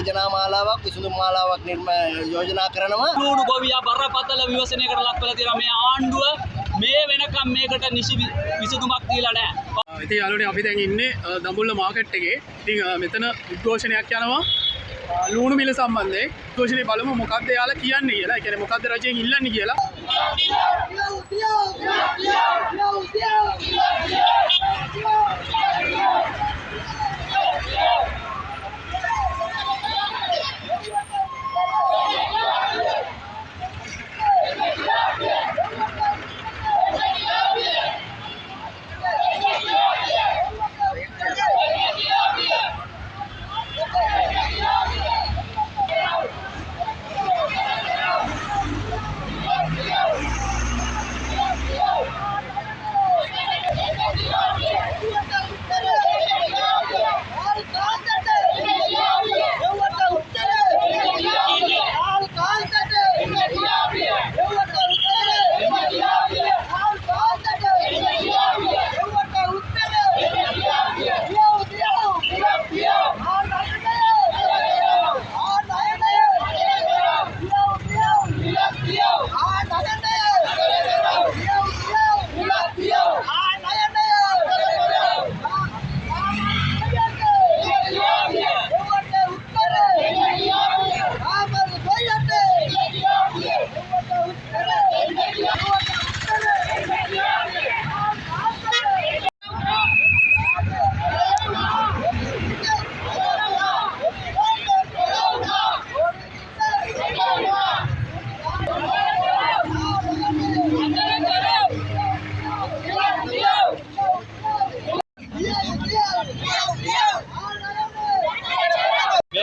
යෝජනා මාලාවක් විසඳුම් මාලාවක් යෝජනා කරනවා. ලුණු ගොවියා බරපතල විවසනයකට ලක් වෙලා තියෙනවා. මේ ආණ්ඩුව මේ වෙනකම් මේකට නිසි විසඳුමක් දීලා නැහැ. ඉතින් යාළුවනේ අපි දැන් ඉන්නේ දඹුල්ල මාකට් එකේ. ඉතින් මෙතන උද්ඝෝෂණයක් යනවා ලුණු මිල සම්බන්ධයෙන්. උද්ඝෝෂණේ බලමු මොකක්ද යාලා කියන්නේ කියලා. ඒ කියන්නේ මොකක්ද රජයෙන් ඉල්ලන්නේ කියලා.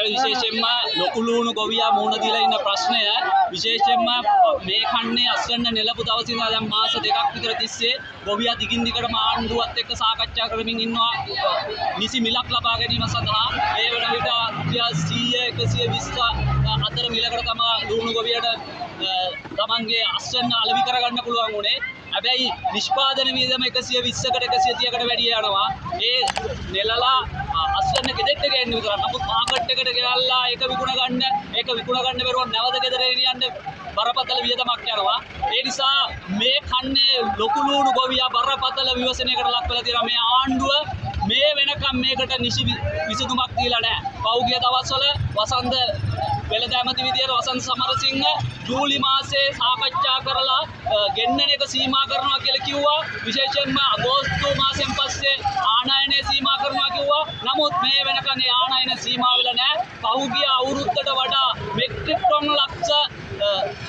විශේෂයෙන්ම ලොකු ලුණු ගොවියා මුහුණ දීලා ඉන්න ප්‍රශ්නය විශේෂයෙන්ම මේ කන්නේ අස්වැන්න නෙළපු දවසේ ඉඳලා දැන් මාස දෙකක් විතර තිස්සේ ගොවියා දිගින් දිගටම ආණ්ඩුවත් එක්ක සාකච්ඡා කරමින් ඉන්නවා නිසි මිලක් ලබා ගැනීම සඳහා. ඒ වන විට රුපියල් 100 120 අතර මිලකට තමයි ලුණු ගොවියට තමන්ගේ අස්වැන්න අලෙවි කරගන්න පුළුවන් උනේ. හැබැයි නිෂ්පාදන වියදම 120කට 130කට වැඩි යනවා. ඒ නෙළලා අස්වැන්න ගෙදරට ගේන්න විතරක්. නමුත් මාකට් එකට ගෙනල්ලා ඒක විකුණ ගන්න බැරුව නැවත ගෙදර එනියන්න බරපතල වියදමක් යනවා. ඒ නිසා මේ කන්නේ ලොකු ලුණු ගොවියා බරපතල විවසනයකට ලක් වෙලා තියෙනවා. මේ ආණ්ඩුව මේ වෙනකම් මේකට නිසි විසඳුමක් දීලා නැහැ. පෞගිය දවස්වල වසන්ත වෙළඳ විදියට වසන්ත සමරසිංහ ජූලි මාසයේ සාකච්ඡා කරලා ගෙන්නන එක සීමා කරනවා කියලා කිව්වා. විශේෂයෙන්ම අගෝස්තු මාසෙන් පස්සේ ආනයනය සීමා කරනවා කිව්වා. නමුත් මේ වෙනකන් ඒ ආනයන සීමා වෙලා නැහැ. පහුගිය අවුරුද්දට වඩා මෙට්‍රික් ටන් ලක්ෂ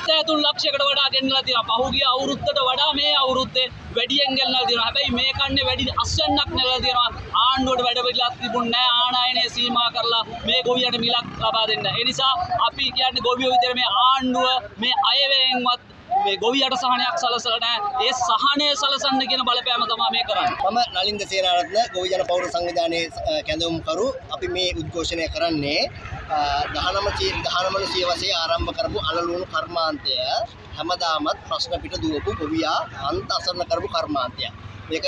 3 ලක්ෂයකට වඩා ගෙන්නලා තියෙනවා. පහුගිය අවුරුද්දට වඩා මේ අවුරුද්දේ වැඩියෙන් ගෙන්නලා තියෙනවා. හැබැයි මේ කන්නේ වැඩි අස්වැන්නක් නෙලලා තියෙනවා. ආණ්ඩුවට වැඩ පිළිලක් තිබුණේ නැහැ. ආනයනය සීමා කරලා මේ ගොවියට මිලක් ලබා දෙන්න. ඒ නිසා අපි කියන්නේ ගොවියෝ විතර මේ ආණ්ඩුව මේ අයවැයෙන්වත් මේ ගොවියට සහනයක් සලසලා නැහැ. ඒ සහනය සලසන්න කියන බලපෑම තමයි මේ කරන්නේ. මම නලින්ද සේනාරත්න ගොවි ජන පෞර සංවිධානයේ කැඳවුම්කරු. අපි මේ උද්ඝෝෂණය කරන්නේ 19 සියවසේ ආරම්භ කරපු අලලුණු කර්මාන්තය හැමදාමත් ප්‍රශ්න පිට දුවපු ගොවියා අන්ත අසරණ කරපු කර්මාන්තයක්. මේක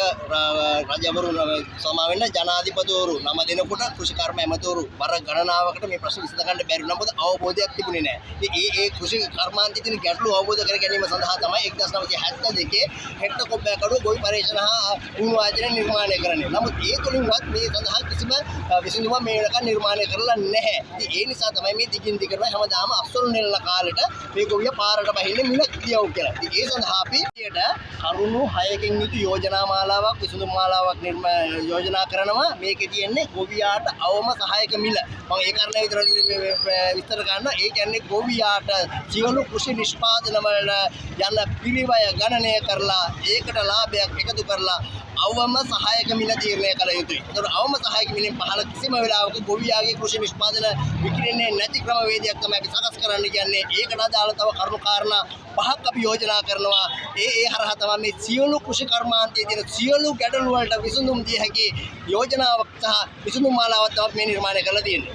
රජවරු සමා වෙන්න ජනාධිපතිවරු 9 දෙනෙකුට කෘෂිකර්ම ඇමතිවරු වර ගණනාවකට මේ ප්‍රශ්න විසඳ ගන්න බැරි වුණා. මොකද අවබෝධයක් තිබුණේ නැහැ. ඉතින් ඒ කෘෂි කර්මාන්තයේ තියෙන ගැටලු අවබෝධ කර ගැනීම සඳහා තමයි 1972 හෙට්ට කොබ්බෑකඩුව ගොවි පරීක්ෂණ හා උණු ආයතනය නිර්මාණය කරන්නේ. නමුත් ඒ තුලින්වත් මේ සඳහා කිසිම විසඳුමක් මේ වෙනකන් නිර්මාණය කරලා නැහැ. ඉතින් ඒ නිසා තමයි මේ දිගින් දිගටම හැමදාම අස්වැන්න නෙලන කාලෙට මේ ගොවිය පාරට බහින්නේ මිලක් දියව් කියලා. ඉතින් ඒ සඳහා අපි කරුණු 6කින් යුතු යෝජනා මාලාවක් විසඳුම් මාලාවක් යෝජනා කරනවා. මේකේ තියෙන්නේ ගොවියාට අවම සහායක මිල. මම ඒ කාරණේ විතර විස්තර ගන්න. ඒ කියන්නේ ගොවියාට සියලු කෘෂි නිෂ්පාදන වල යන පිළිවය ගණනය කරලා ඒකට ලාභයක් එකතු කරලා අවම සහායක මිල තීරණය කළ යුතුයි. ඒතකොට අවම සහායක මිලෙන් පහළ කිසිම වෙලාවක ගොවියාගේ කෘෂි නිෂ්පාදන විකිරෙන්නේ නැති ක්‍රමවේදයක් තමයි අපි සකස් කරන්න කියන්නේ. ඒකට අදාළ තව කරුණු කාරණා 5ක් අපි යෝජනා කරනවා. ඒ හරහා තමයි මේ සියලු කෘෂි කර්මාන්තයේ තියෙන සියලු ගැටලු වලට විසඳුම් දිය හැකි යෝජනාවක් සහ විසඳුම් මාලාවක් තමයි මේ නිර්මාණය කරලා තියෙන්නේ.